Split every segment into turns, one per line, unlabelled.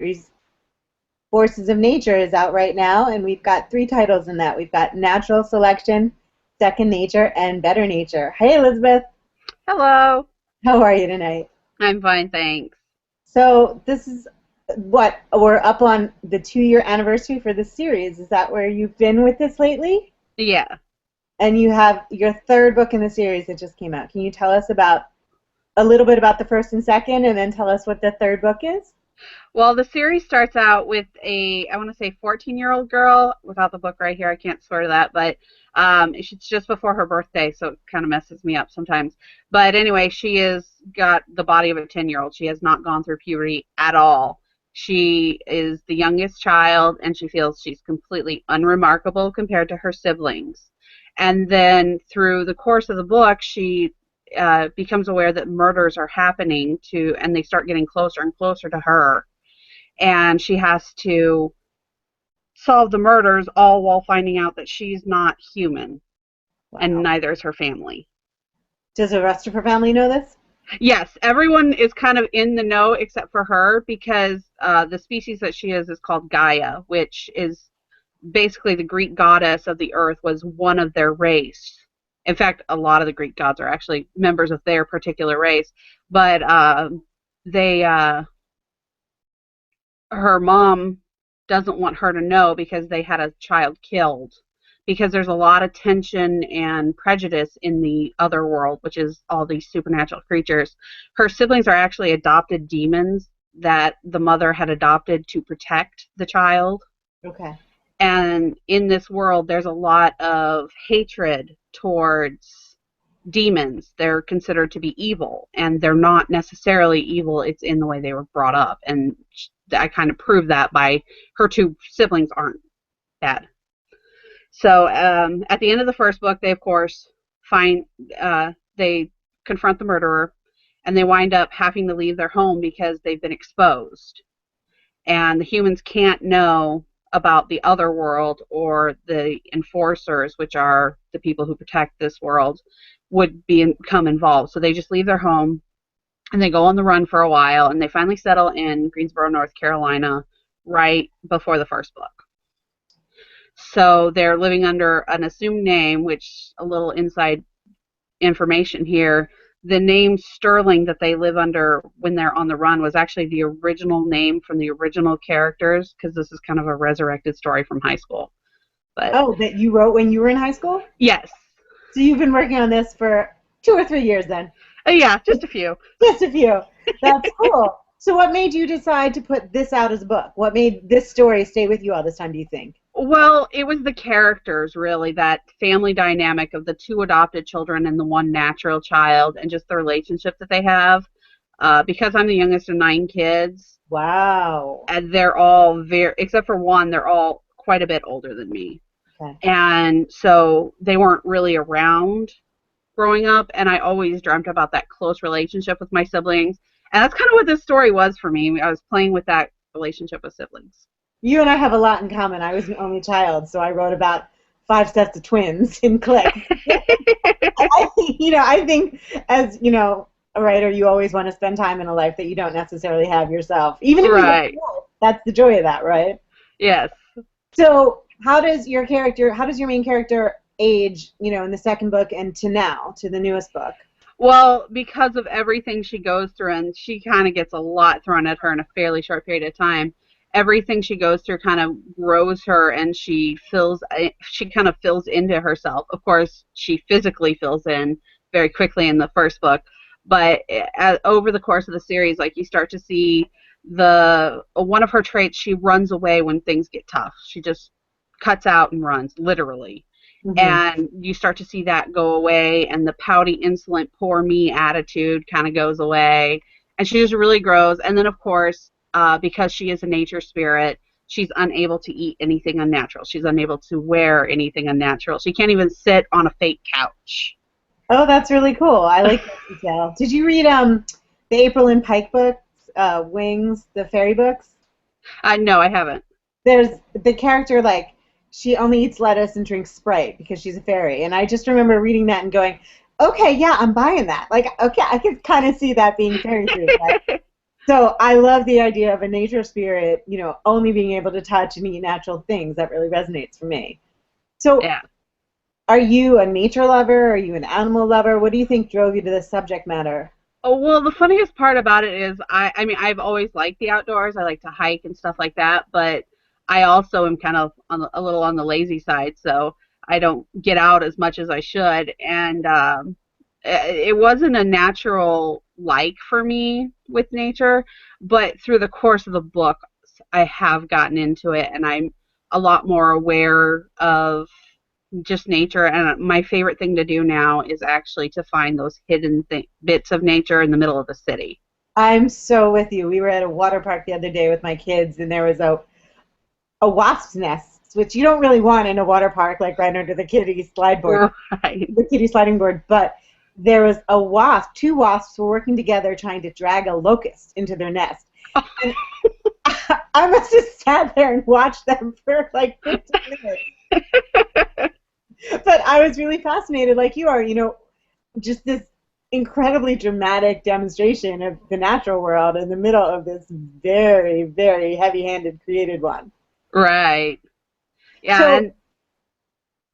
series, Forces of Nature, is out right now, and we've got 3 titles in that. We've got Natural Selection, Second Nature, and Better Nature. Hey, Elizabeth.
Hello.
How are you tonight?
I'm fine, thanks.
So this is what, we're up on the 2-year anniversary for this series. Is that where you've been with this lately?
Yeah.
And you have your 3rd book in the series that just came out. Can you tell us about a little bit about the first and second, and then tell us what the 3rd book is?
Well, the series starts out with I want to say 14-year-old girl. Without the book right here, I can't swear to that, but it's just before her birthday, so it kind of messes me up sometimes. But anyway, she has got the body of a 10-year-old. She has not gone through puberty at all. She is the youngest child, and she feels she's completely unremarkable compared to her siblings. And then through the course of the book, she becomes aware that murders are happening and they start getting closer and closer to her. And she has to solve the murders all while finding out that she's not human, and
Wow.
neither is her family.
Does the rest of her family know this?
Yes, everyone is kind of in the know except for her, because the species that she is called Gaia, which is basically the Greek goddess of the earth, was one of their race. In fact, a lot of the Greek gods are actually members of their particular race, but they her mom doesn't want her to know because they had a child killed, because there's a lot of tension and prejudice in the other world, which is all these supernatural creatures. Her siblings are actually adopted demons that the mother had adopted to protect the child.
Okay.
And in this world, there's a lot of hatred towards demons. They're considered to be evil, and they're not necessarily evil. It's in the way they were brought up. And I kind of proved that by her 2 siblings aren't bad. So at the end of the first book, they, of course, they confront the murderer, and they wind up having to leave their home because they've been exposed. And the humans can't know about the other world, or the enforcers, which are the people who protect this world, would become involved. So they just leave their home, and they go on the run for a while, and they finally settle in Greensboro, North Carolina, right before the first book. So they're living under an assumed name, which, a little inside information here, the name Sterling that they live under when they're on the run was actually the original name from the original characters, because this is kind of a resurrected story from high school. But
Oh, that you wrote when you were in high school?
yes.
So you've been working on this for 2 or 3 years then?
Yeah, just a few.
Just a few. That's cool. So what made you decide to put this out as a book? What made this story stay with you all this time, do you think?
Well, it was the characters, really, that family dynamic of the 2 adopted children and the 1 natural child, and just the relationship that they have. Because I'm the youngest of 9 kids,
Wow.
and they're all except for 1, they're all quite a bit older than me.
Okay.
And so they weren't really around growing up, and I always dreamt about that close relationship with my siblings. And that's kind of what this story was for me. I was playing with that relationship with siblings.
You and I have a lot in common. I was an only child, so I wrote about 5 sets of twins in click. I think as, a writer, you always want to spend time in a life that you don't necessarily have yourself. Even if
Right.
you don't, that's the joy of that, right?
Yes.
So how does your main character age, in the second book and to now, to the newest book?
Well, because of everything she goes through, and she kind of gets a lot thrown at her in a fairly short period of time, everything she goes through kind of grows her, and she kind of fills into herself. Of course, she physically fills in very quickly in the first book, but over the course of the series, like, you start to see one of her traits: she runs away when things get tough. She just cuts out and runs, literally.
Mm-hmm.
And you start to see that go away, and the pouty, insolent, poor me attitude kind of goes away, and she just really grows. And then, of course, because she is a nature spirit, she's unable to eat anything unnatural. She's unable to wear anything unnatural. She can't even sit on a fake couch.
Oh, that's really cool. I like that detail. Did you read the April Lynn Pike books, Wings, the fairy books?
No, I haven't.
There's the character, like, she only eats lettuce and drinks Sprite because she's a fairy. And I just remember reading that and going, okay, yeah, I'm buying that. Like, okay, I could kind of see that being fairy food. Right? So I love the idea of a nature spirit, only being able to touch and eat natural things. That really resonates for me. So
Yeah.
are you a nature lover? Are you an animal lover? What do you think drove you to this subject matter?
Oh, well, the funniest part about it is I mean, I've always liked the outdoors. I like to hike and stuff like that, but I also am kind of a little on the lazy side, so I don't get out as much as I should. And it wasn't a natural like for me with nature, but through the course of the book, I have gotten into it, and I'm a lot more aware of just nature. And my favorite thing to do now is actually to find those hidden bits of nature in the middle of the city.
I'm so with you. We were at a water park the other day with my kids, and there was a wasp's nest, which you don't really want in a water park, like right under the
Right.
the kiddie sliding board. But there was a wasp. Two wasps were working together trying to drag a locust into their nest. And I must have sat there and watched them for like 15 minutes. But I was really fascinated, like you are, just this incredibly dramatic demonstration of the natural world in the middle of this very, very heavy-handed created one.
Right. Yeah,
So
and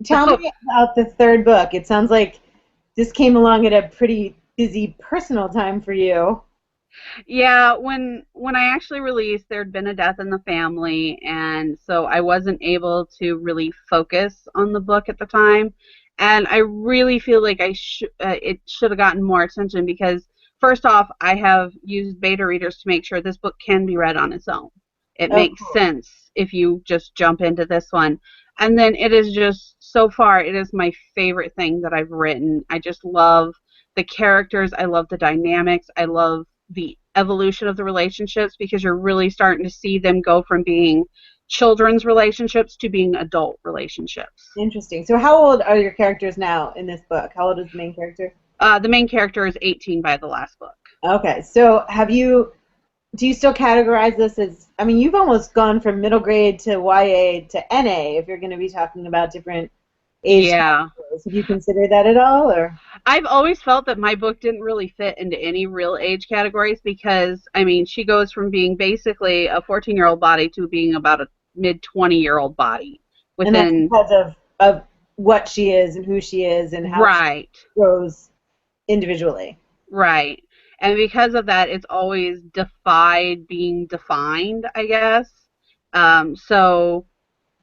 tell me about the third book. It sounds like this came along at a pretty busy personal time for you.
yeah, when I actually released, there'd been a death in the family, and so I wasn't able to really focus on the book at the time. And I really feel like it should have gotten more attention because first off, I have used beta readers to make sure this book can be read on its own. It
Oh,
makes
cool.
sense if you just jump into this one. And then it is just so far, it is my favorite thing that I've written. I just love the characters, I love the dynamics, I love the evolution of the relationships because you're really starting to see them go from being children's relationships to being adult relationships.
Interesting. So how old are your characters now in this book? How old is the main character?
The main character is 18 by the last book.
Okay. So do you still categorize this as, I mean, you've almost gone from middle grade to YA to NA if you're going to be talking about different age
Yeah.
categories. Have you considered that at all, or?
I've always felt that my book didn't really fit into any real age categories because, I mean, she goes from being basically a 14-year-old body to being about a mid 20-year-old body
And that's
within.
because of what she is and who she is and how she
Right.
grows individually.
Right. And because of that, it's always defied being defined, I guess. So,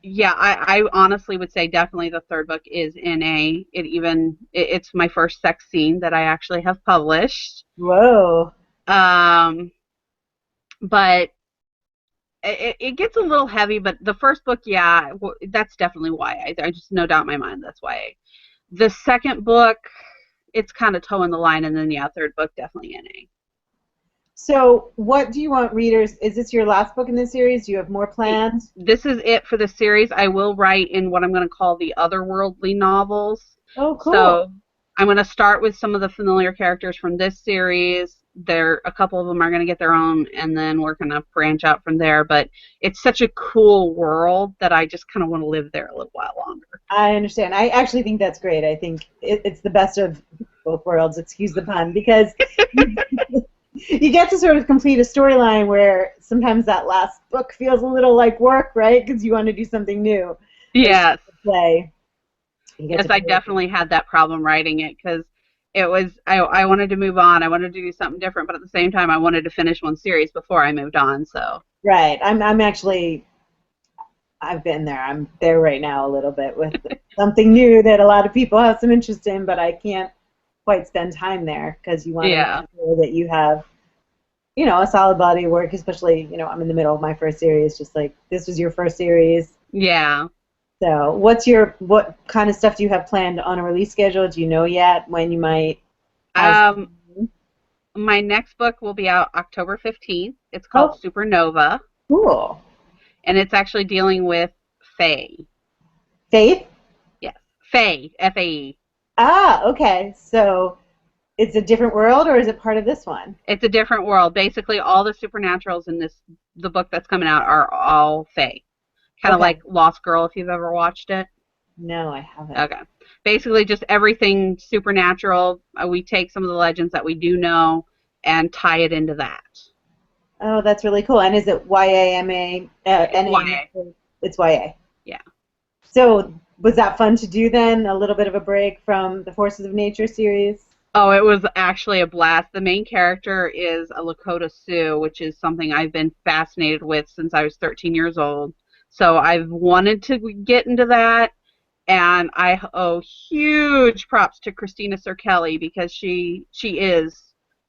yeah, I honestly would say definitely the third book is NA. It's my first sex scene that I actually have published.
Whoa.
Um, but it gets a little heavy, but the first book, yeah, that's definitely why. I just no doubt in my mind that's why. The second book, it's kind of toeing the line, and then yeah, third book definitely NA.
So, what do you want readers? Is this your last book in this series? Do you have more planned?
This is it for the series. I will write in what I'm going to call the otherworldly novels.
Oh, cool.
So I'm going to start with some of the familiar characters from this series. A couple of them are going to get their own, and then we're going to branch out from there. But it's such a cool world that I just kind of want to live there a little while longer.
I understand. I actually think that's great. I think it's the best of both worlds, excuse the pun, because you get to sort of complete a storyline where sometimes that last book feels a little like work, right? Because you want to do something new.
Yes.
Play. You get
Yes,
to
I
play.
definitely had that problem writing it because I wanted to move on. I wanted to do something different, but at the same time, I wanted to finish one series before I moved on. So
Right. I'm actually I've been there. I'm there right now a little bit with something new that a lot of people have some interest in, but I can't quite spend time there because you want to make
yeah,
sure that you have, a solid body of work, especially, I'm in the middle of my first series, just like this was your first series.
yeah.
So what kind of stuff do you have planned on a release schedule? Do you know yet when you might have
Um,
something?
my next book will be out October 15th. It's called
Oh,
Supernova,
cool.
and it's actually dealing with Fae.
Faith?
Yes, Fae, Fae.
Ah, okay. So it's a different world or is it part of this one?
It's a different world. Basically, all the supernaturals in the book that's coming out are all Fae. Kind of
Okay.
like Lost Girl, if you've ever watched it.
No, I haven't.
Okay. Basically, just everything supernatural. We take some of the legends that we do know and tie it into that.
Oh, that's really cool. And is it YAMA?
YA.
It's YA.
Yeah.
So was that fun to do then? A little bit of a break from the Forces of Nature series?
Oh, it was actually a blast. The main character is a Lakota Sioux, which is something I've been fascinated with since I was 13 years old. So I've wanted to get into that, and I owe huge props to Christina Sir Kelly because she is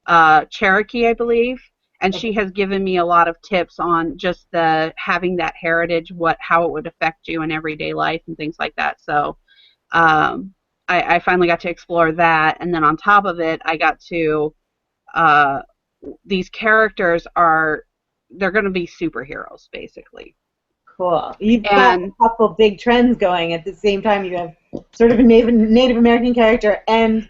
Cherokee, I believe, and she has given me a lot of tips on just the having that heritage, how it would affect you in everyday life and things like that. So um, I finally got to explore that, and then on top of it, I got to uh, these characters they're going to be superheroes basically.
Cool. You've got
And
a couple big trends going at the same time. You have sort of a Native American character and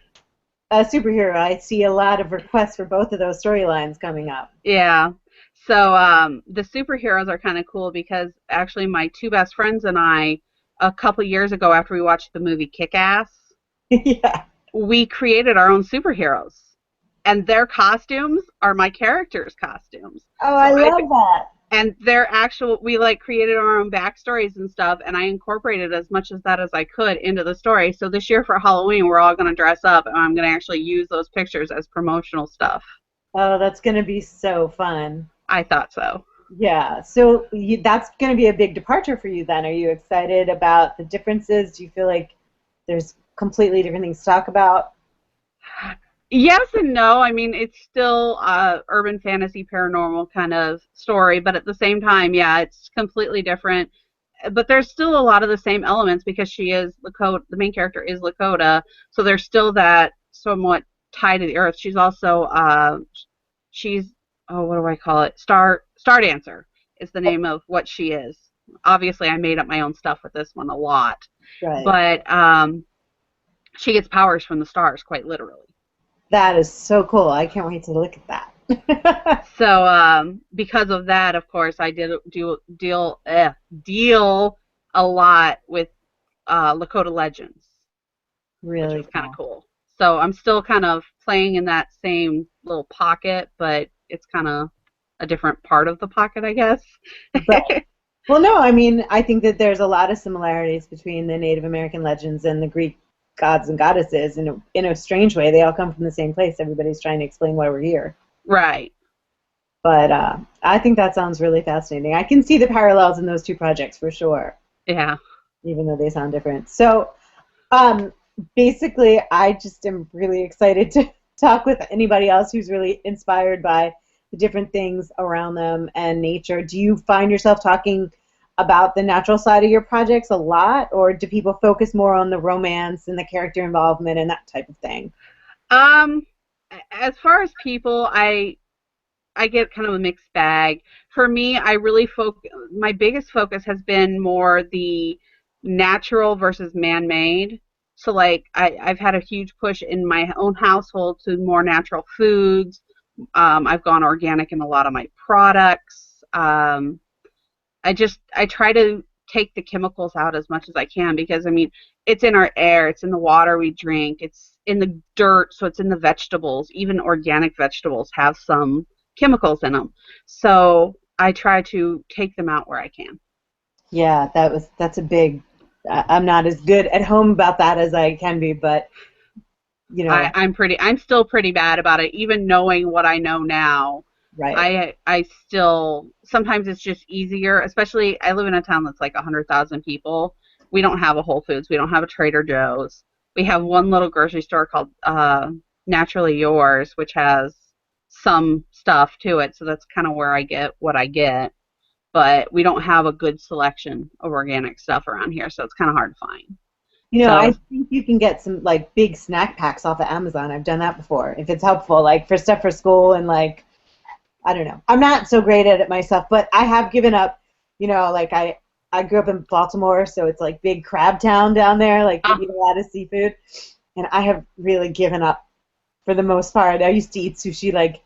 a superhero. I see a lot of requests for both of those storylines coming up.
yeah, so the superheroes are kind of cool because actually my two best friends and I, a couple years ago after we watched the movie Kick-Ass,
Yeah.
we created our own superheroes. And their costumes are my characters' costumes.
Oh, I love that.
And they're actual, we like created our own backstories and stuff, and I incorporated as much of that as I could into the story. So this year for Halloween, we're all going to dress up, and I'm going to actually use those pictures as promotional stuff.
Oh, that's going to be so fun.
I thought so.
Yeah. So that's going to be a big departure for you then. Are you excited about the differences? Do you feel like there's completely different things to talk about?
Yes and no. I mean, it's still urban fantasy paranormal kind of story, but at the same time, yeah, it's completely different. But there's still a lot of the same elements because she is Lakota. The main character is Lakota, so there's still that somewhat tie to the earth. She's also she's what do I call it? Star Dancer is the name of what she is. Obviously, I made up my own stuff with this one a lot,
Right.
but she gets powers from the stars, quite literally.
That is so cool. I can't wait to look at that.
So because of that, of course, I did deal a lot with Lakota Legends,
Really
which was kind of
cool.
cool. So I'm still kind of playing in that same little pocket, but it's kind of a different part of the pocket, I guess.
Right. Well, no, I mean, I think that there's a lot of similarities between the Native American legends and the Greek gods and goddesses. In a strange way, they all come from the same place. Everybody's trying to explain why we're here.
Right.
But I think that sounds really fascinating. I can see the parallels in those two projects for sure.
Yeah.
Even though they sound different. So, basically, I just am really excited to talk with anybody else who's really inspired by the different things around them and nature. Do you find yourself talking about the natural side of your projects a lot, or do people focus more on the romance and the character involvement and that type of thing?
As far as people, I get kind of a mixed bag. For me, I really my biggest focus has been more the natural versus man-made. So like I've had a huge push in my own household to more natural foods. I've gone organic in a lot of my products. I try to take the chemicals out as much as I can because I mean it's in our air, it's in the water we drink, it's in the dirt, so it's in the vegetables. Even organic vegetables have some chemicals in them. So I try to take them out where I can.
Yeah, that's a big. I'm not as good at home about that as I can be, but you know.
I'm still pretty bad about it, even knowing what I know now.
Right.
I still sometimes it's just easier, especially I live in a town that's like 100,000 people. We don't have a Whole Foods, we don't have a Trader Joe's. We have one little grocery store called Naturally Yours, which has some stuff to it, so that's kind of where I get what I get. But we don't have a good selection of organic stuff around here, so it's kind of hard to find.
I
So
think you can get some like big snack packs off of Amazon. I've done that before. If it's helpful, like for stuff for school and like, I don't know. I'm not so great at it myself, but I have given up. Like I grew up in Baltimore, so it's like big crab town down there. Like they eat a lot of seafood, and I have really given up for the most part. I used to eat sushi like,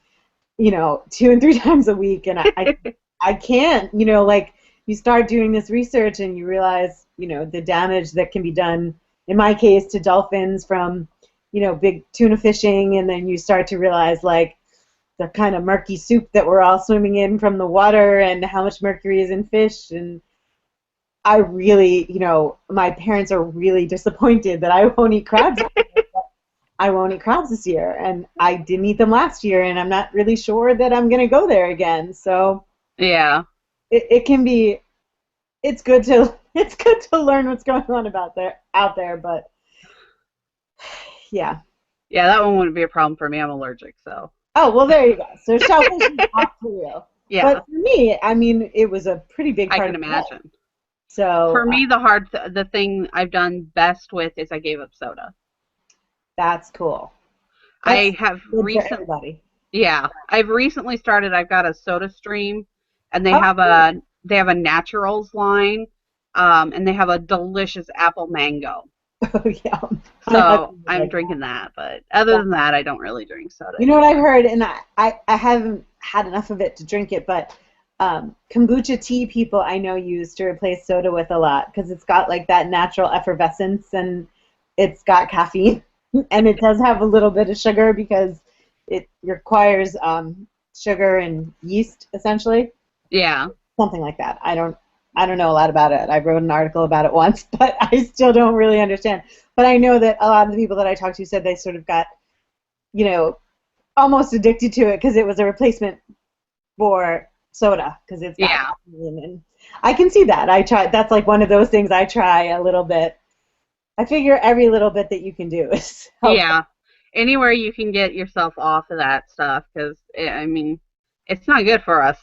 2 and 3 times a week, and I can't. Like you start doing this research and you realize, the damage that can be done. In my case, to dolphins from, big tuna fishing, and then you start to realize like the kind of murky soup that we're all swimming in from the water and how much mercury is in fish. And I really, my parents are really disappointed that I won't eat crabs. I won't eat crabs this year, and I didn't eat them last year, and I'm not really sure that I'm going to go there again. So
Yeah.
it can be, it's good to learn what's going on out there, but yeah.
Yeah, that one wouldn't be a problem for me. I'm allergic, so.
Oh, well, there you go. So shellfish is off for you.
Yeah.
But for me, I mean, it was a pretty big part
I can
of my life.
imagine.
So
for me, the thing I've done best with is I gave up soda.
That's cool.
I have
recently.
Yeah, I've recently started. I've got a Soda Stream, and they
Oh,
have a naturals line, and they have a delicious apple mango.
Oh, yeah.
So I'm drinking that, but other than that, I don't really drink soda.
You know what I've heard, and I haven't had enough of it to drink it, but kombucha tea people I know use to replace soda with a lot because it's got like that natural effervescence and it's got caffeine and it does have a little bit of sugar because it requires sugar and yeast essentially.
Yeah.
Something like that. I don't know a lot about it. I wrote an article about it once, but I still don't really understand. But I know that a lot of the people that I talked to said they sort of got, almost addicted to it because it was a replacement for soda because it's got caffeine. And I can see that. I try. That's like one of those things I try a little bit. I figure every little bit that you can do is helpful.
Yeah. Anywhere you can get yourself off of that stuff because, I mean, it's not good for us.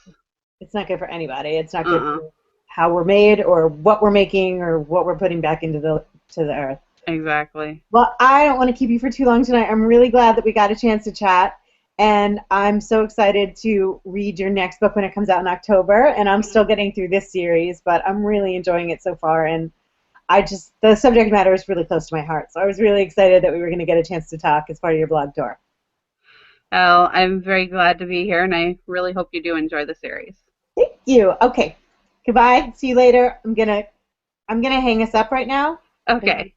It's not good for anybody. It's not good for how we're made or what we're making or what we're putting back into the earth.
Exactly.
Well, I don't want to keep you for too long tonight. I'm really glad that we got a chance to chat, and I'm so excited to read your next book when it comes out in October, and I'm still getting through this series, but I'm really enjoying it so far, and the subject matter is really close to my heart, so I was really excited that we were going to get a chance to talk as part of your blog tour.
Oh, I'm very glad to be here, and I really hope you do enjoy the series.
Thank you. Okay. Goodbye. See you later. I'm gonna hang us up right now.
Okay.